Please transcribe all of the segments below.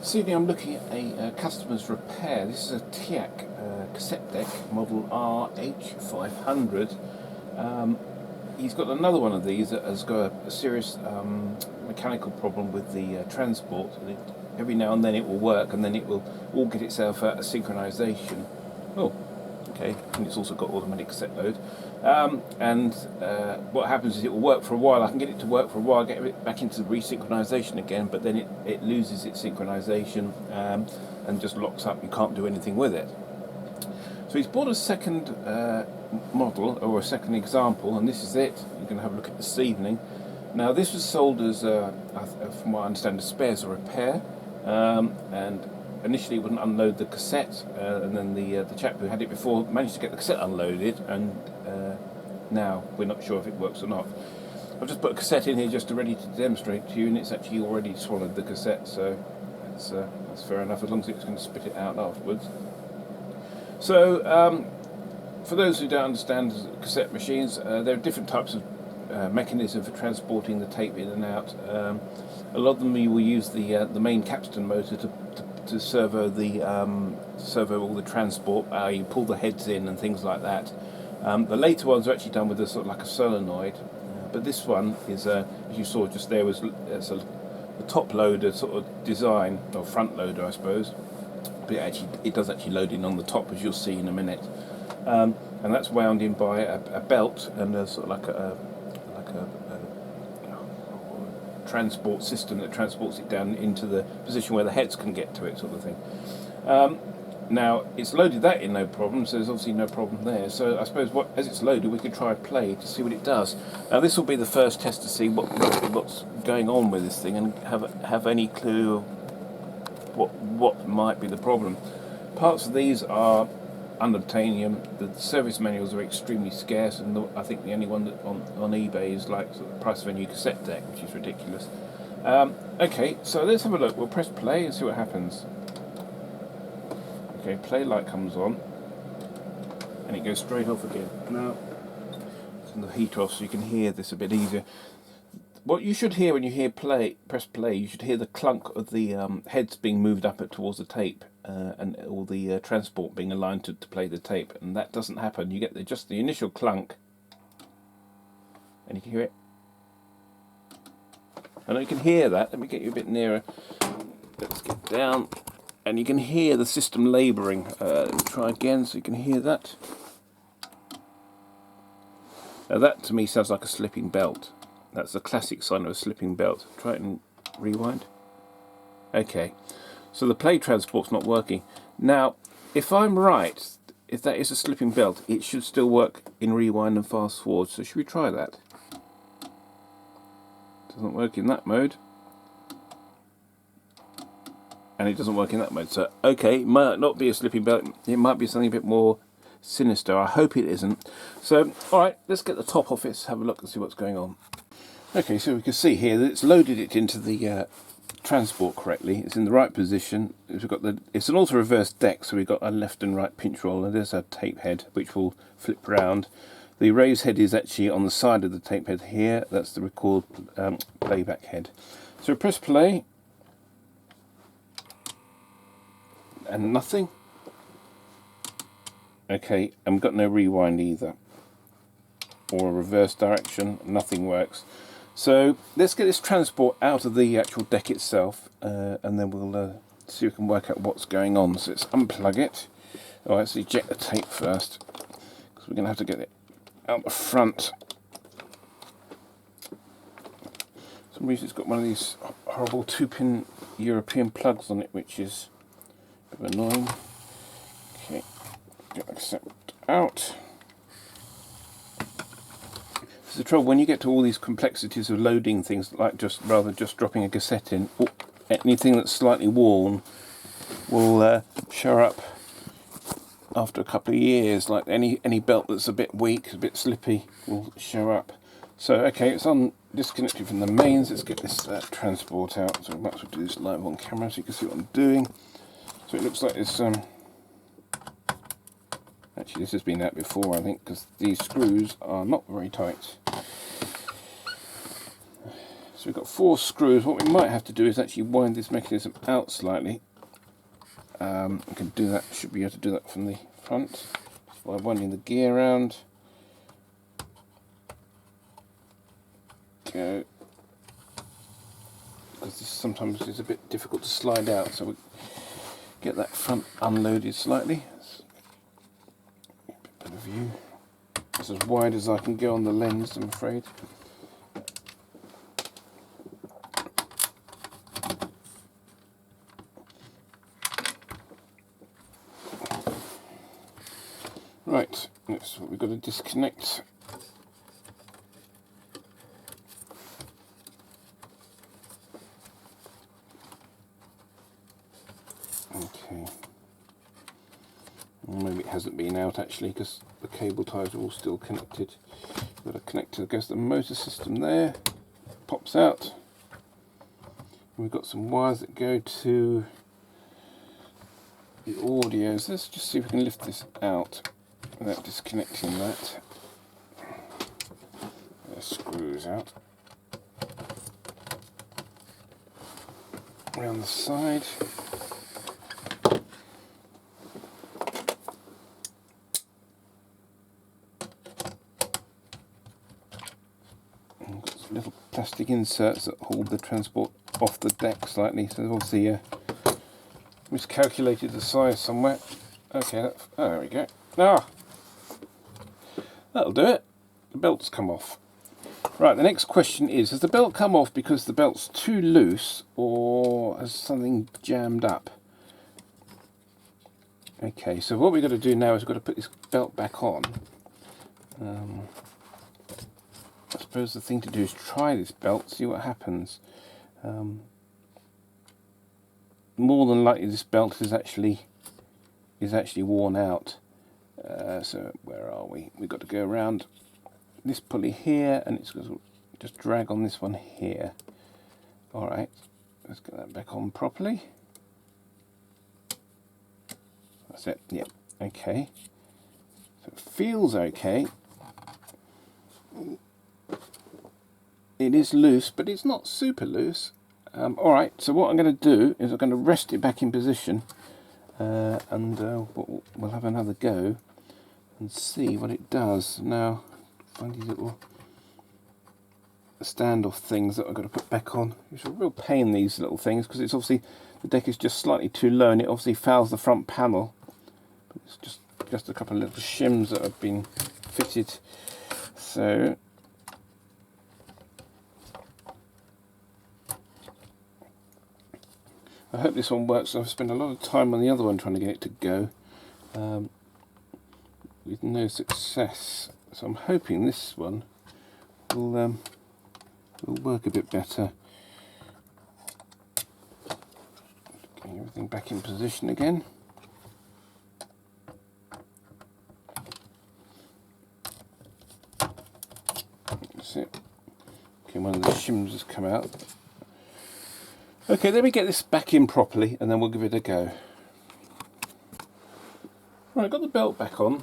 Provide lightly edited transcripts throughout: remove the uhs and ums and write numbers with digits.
This evening I'm looking at a customer's repair. This is a TIAC cassette deck model RH500. He's got another one of these that has got a serious mechanical problem with the transport. And every now and then it will work, and then it will all get itself out of synchronization. Oh, okay, and it's also got automatic cassette load. What happens is it will work for a while. I can get it to work for a while, get it back into resynchronization again, but then it loses its synchronization and just locks up. You can't do anything with it. So he's bought a second model, or a second example, and this is it. You're going to have a look at this evening. Now this was sold as, from what I understand, a spares or repair, and initially it wouldn't unload the cassette, and then the chap who had it before managed to get the cassette unloaded, and now we're not sure if it works or not. I've just put a cassette in here just ready to demonstrate to you, and it's actually already swallowed the cassette, so that's fair enough, as long as it's going to spit it out afterwards. So for those who don't understand cassette machines, there are different types of mechanism for transporting the tape in and out. A lot of them you will use the main capstan motor to servo all the transport. You pull the heads in and things like that. The later ones are actually done with a sort of like a solenoid, but this one is, as you saw just there, was the top loader sort of design, or front loader I suppose. But it does actually load in on the top, as you'll see in a minute, and that's wound in by a belt and a sort of like a transport system that transports it down into the position where the heads can get to it, sort of thing. Now it's loaded that in no problem, so there's obviously no problem there. So I suppose as it's loaded, we could try play to see what it does. Now this will be the first test to see what's going on with this thing and have any clue what might be the problem. Parts of these are unobtainium. The service manuals are extremely scarce, and I think the only one that on eBay is like the price of a new cassette deck, which is ridiculous. Okay, so let's have a look. We'll press play and see what happens. Okay, play light comes on, and it goes straight off again. Now, turn the heat off so you can hear this a bit easier. What you should hear when you hear press play, you should hear the clunk of the heads being moved up towards the tape, and all the transport being aligned to play the tape, and that doesn't happen. You get just the initial clunk, and you can hear it. I know you can hear that. Let me get you a bit nearer. Let's get down, and you can hear the system labouring. Let me try again so you can hear that. Now that to me sounds like a slipping belt. That's the classic sign of a slipping belt. Try it and rewind. Okay, so the play transport's not working. Now, if I'm right, if that is a slipping belt, it should still work in rewind and fast forward. So should we try that? Doesn't work in that mode. And it doesn't work in that mode. So, okay, it might not be a slipping belt. It might be something a bit more sinister. I hope it isn't. So, alright, let's get the top off it, have a look and see what's going on. Okay, so we can see here that it's loaded it into the transport correctly. It's in the right position. It's an auto-reverse deck, so we've got a left and right pinch roller. There's our tape head, which will flip round. The raised head is actually on the side of the tape head here. That's the record playback head. So press play, and nothing. Okay, and we've got no rewind either, or a reverse direction. Nothing works. So let's get this transport out of the actual deck itself, and then we'll see if we can work out what's going on. So let's unplug it. Oh, let's eject the tape first, because we're going to have to get it out the front. For some reason it's got one of these horrible 2-pin European plugs on it, which is a bit annoying. Okay, get the cassette out. This is the trouble when you get to all these complexities of loading things, like rather just dropping a cassette in. Anything that's slightly worn will show up after a couple of years. Like any belt that's a bit weak, a bit slippy, will show up. So okay, it's disconnected from the mains. Let's get this transport out. So I might as well do this live on camera so you can see what I'm doing. So it looks like it's actually this has been out before, I think, because these screws are not very tight. So we've got 4 screws. What we might have to do is actually wind this mechanism out slightly. We can do that, should be able to do that from the front by winding the gear around. Go. Because this sometimes is a bit difficult to slide out, so we get that front unloaded slightly. A bit better view. It's as wide as I can go on the lens, I'm afraid. Right, that's what we've got to disconnect. Okay. Well, maybe it hasn't been out actually because the cable ties are all still connected. We've got to connect to the motor system there. Pops out. And we've got some wires that go to the audio. So let's just see if we can lift this out without disconnecting that. The screws out. Around the side. And got some little plastic inserts that hold the transport off the deck slightly. So obviously miscalculated the size somewhere. Okay, oh, there we go. Ah, that'll do it. The belt's come off. Right, the next question is, has the belt come off because the belt's too loose or has something jammed up? Okay, so what we've got to do now is we've got to put this belt back on. I suppose the thing to do is try this belt, see what happens. More than likely this belt is actually worn out. So where are we? We've got to go around this pulley here, and it's going to just drag on this one here. Alright, let's get that back on properly. That's it, yep, okay. So it feels okay. It is loose, but it's not super loose. Alright, so what I'm going to do is I'm going to rest it back in position, and we'll have another go and see what it does. Now, find these little standoff things that I've got to put back on. It's a real pain, these little things, because it's obviously the deck is just slightly too low and it obviously fouls the front panel. But it's just a couple of little shims that have been fitted. So I hope this one works. I've spent a lot of time on the other one trying to get it to go, with no success. So I'm hoping this one will work a bit better. Getting everything back in position again. That's it. Okay, one of the shims has come out. Okay, let me get this back in properly and then we'll give it a go. Right, I've got the belt back on.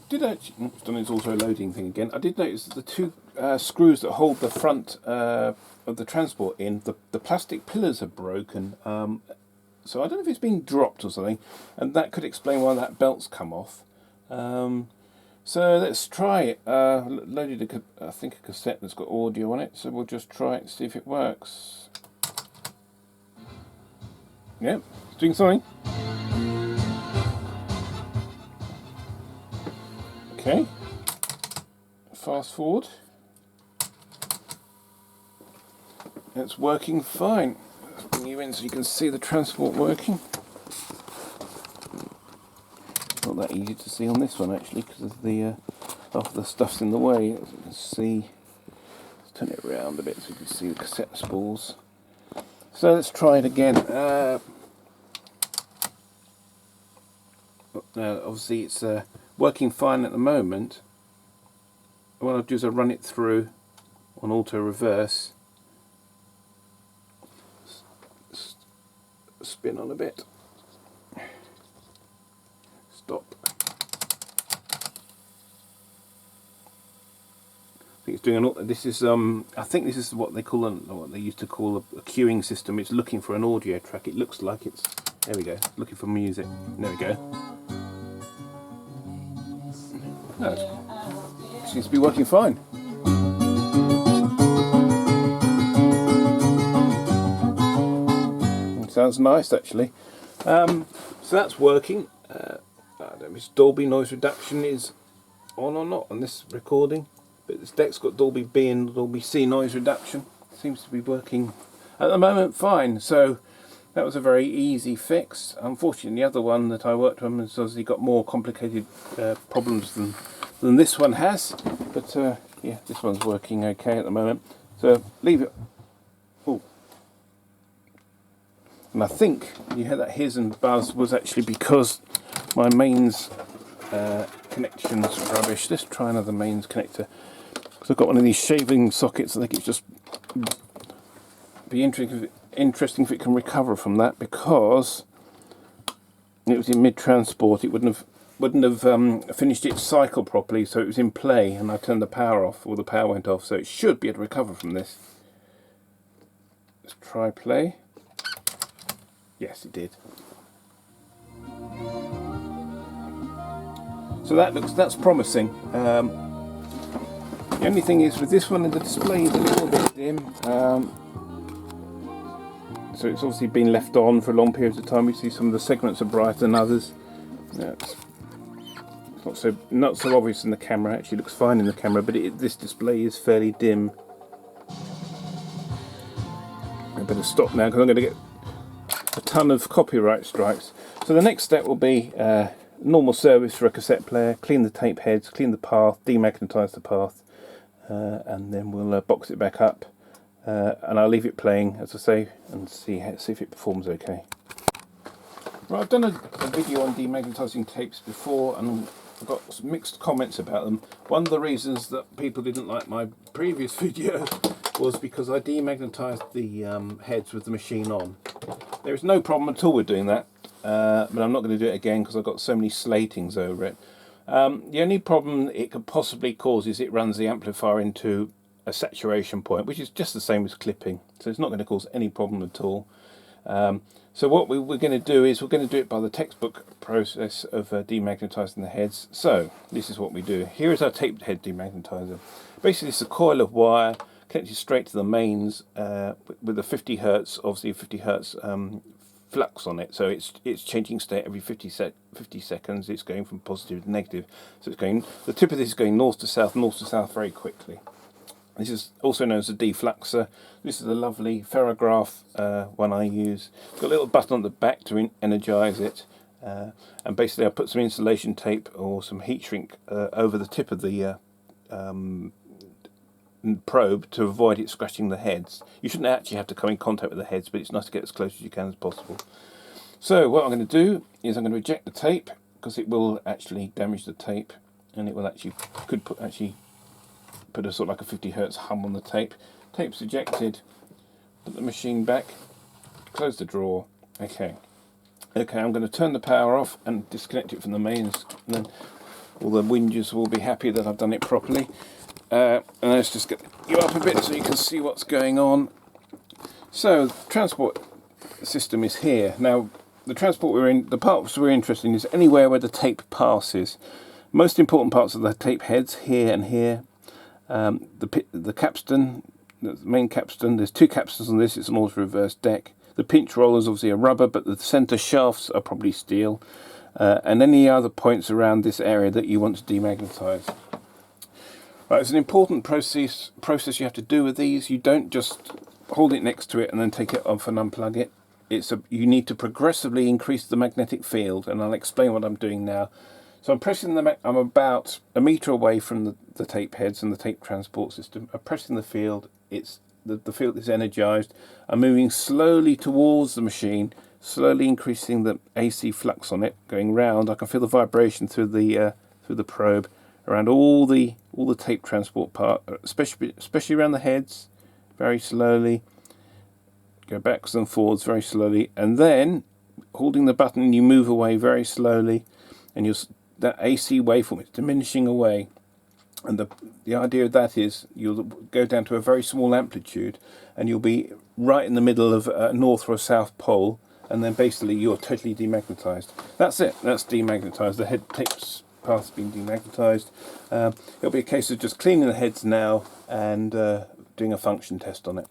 Did actually, it's done its auto loading thing again. I did notice that the 2 screws that hold the front of the transport in, the plastic pillars are broken. So I don't know if it's been dropped or something, and that could explain why that belt's come off. So let's try it. Loaded I think a cassette that's got audio on it, so we'll just try it and see if it works. Yep, it's doing something. Okay, fast forward. It's working fine. Let's bring you in so you can see the transport working. Not that easy to see on this one actually because of the stuff's in the way. As you can see, let's turn it around a bit so you can see the cassette spools. So let's try it again. Now obviously it's working fine at the moment. What I'll do is I'll run it through on auto reverse. Spin on a bit. Stop. I think It's doing this is I think this is what they call what they used to call a queuing system. It's looking for an audio track. It looks like it's, there we go, looking for music. There we go. No, it seems to be working fine. It sounds nice actually. So that's working. I don't know if Dolby noise reduction is on or not on this recording, but this deck's got Dolby B and Dolby C noise reduction. Seems to be working at the moment fine. So that was a very easy fix. Unfortunately, the other one that I worked on has obviously got more complicated problems than this one has. But yeah, this one's working okay at the moment. So leave it. Oh, and I think you heard that hiss and buzz was actually because my mains connection's rubbish. Let's try another mains connector, because I've got one of these shaving sockets. I think it's just be interesting if it can recover from that, because it was in mid-transport. It wouldn't have finished its cycle properly, so it was in play, and I turned the power off, or the power went off, so it should be able to recover from this. Let's try play. Yes, it did. So that's promising. The only thing is with this one, the display is a little bit dim. So it's obviously been left on for long periods of time. You see some of the segments are brighter than others. It's not so obvious in the camera. It actually looks fine in the camera, but this display is fairly dim. I better stop now because I'm going to get a ton of copyright strikes. So the next step will be normal service for a cassette player. Clean the tape heads, clean the path, demagnetize the path, and then we'll box it back up. And I'll leave it playing, as I say, and see if it performs okay. Right, I've done a video on demagnetizing tapes before, and I've got some mixed comments about them. One of the reasons that people didn't like my previous video was because I demagnetized the heads with the machine on. There is no problem at all with doing that, but I'm not going to do it again because I've got so many slatings over it. The only problem it could possibly cause is it runs the amplifier into a saturation point, which is just the same as clipping, so it's not going to cause any problem at all. So what we're going to do is we're going to do it by the textbook process of demagnetizing the heads. So this is what we do. Here is our tape head demagnetizer. Basically it's a coil of wire connected straight to the mains with a 50 hertz, obviously 50 hertz flux on it, so it's changing state every 50 seconds. It's going from positive to negative, so it's going, the tip of this is going north to south very quickly. This is also known as a defluxer. This is a lovely ferrograph one I use. It's got a little button on the back to energize it, and basically I put some insulation tape or some heat shrink over the tip of the probe to avoid it scratching the heads. You shouldn't actually have to come in contact with the heads, but it's nice to get as close as you can as possible. So what I'm going to do is I'm going to eject the tape, because it will actually damage the tape, and it will actually put a sort of like a 50 hertz hum on the tape. Tape's ejected. Put the machine back. Close the drawer. Okay, I'm going to turn the power off and disconnect it from the mains, and then all the whingers will be happy that I've done it properly. And let's just get you up a bit so you can see what's going on. So the transport system is here. Now the parts we're interested in is anywhere where the tape passes. Most important parts of the tape heads, here and here. The capstan, the main capstan, there's two capstans on this, it's an auto reverse deck. The pinch rollers obviously are rubber, but the centre shafts are probably steel. And any other points around this area that you want to demagnetize. Right, it's an important process you have to do with these. You don't just hold it next to it and then take it off and unplug it. You need to progressively increase the magnetic field, and I'll explain what I'm doing now. So I'm about a metre away from the tape heads and the tape transport system. I'm pressing the field. The field is energized. I'm moving slowly towards the machine, slowly increasing the AC flux on it, going round. I can feel the vibration through the probe around all the tape transport part, especially around the heads, very slowly. Go backwards and forwards very slowly, and then holding the button, you move away very slowly, and that AC waveform is diminishing away. And the idea of that is you'll go down to a very small amplitude, and you'll be right in the middle of a north or a south pole, and then basically you're totally demagnetized. That's it. That's demagnetized. The head tips path has been demagnetized. It'll be a case of just cleaning the heads now and doing a function test on it.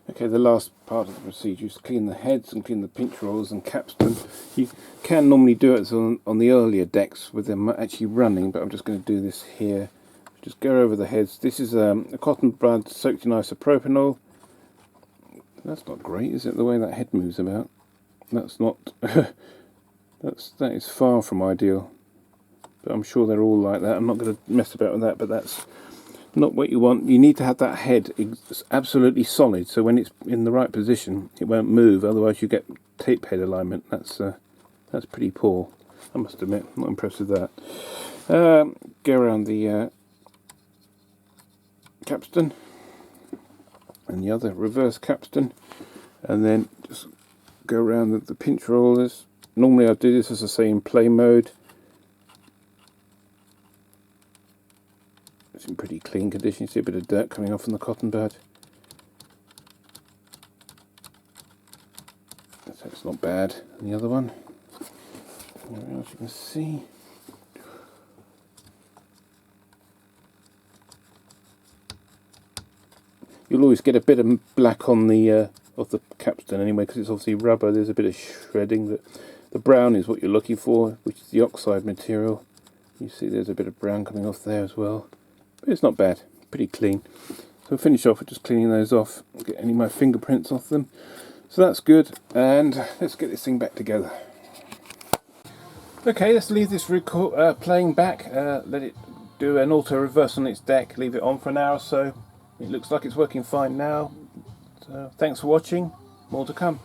Okay, the last part of the procedure is to clean the heads and clean the pinch rollers and capstan. You can normally do it on the earlier decks with them actually running, but I'm just going to do this here. Just go over the heads. This is a cotton bud soaked in isopropanol. That's not great, is it? The way that head moves about. That's not. that is far from ideal. But I'm sure they're all like that. I'm not going to mess about with that, but that's not what you want. You need to have that head absolutely solid, so when it's in the right position it won't move, otherwise you get tape head alignment. That's pretty poor, I must admit. I'm not impressed with that. Go around the capstan and the other reverse capstan, and then just go around the pinch rollers. Normally I do this, as I say, in play mode. It's in pretty clean condition. You see a bit of dirt coming off on the cotton bud. So it's not bad. And the other one, as you can see, you'll always get a bit of black on the of the capstan anyway, because it's obviously rubber. There's a bit of shredding. The brown is what you're looking for, which is the oxide material. You see there's a bit of brown coming off there as well. But it's not bad, pretty clean. So we'll finish off with just cleaning those off, get any of my fingerprints off them. So that's good, and let's get this thing back together. Okay, let's leave this playing back, let it do an auto reverse on its deck, leave it on for an hour or so. It looks like it's working fine now. So thanks for watching, more to come.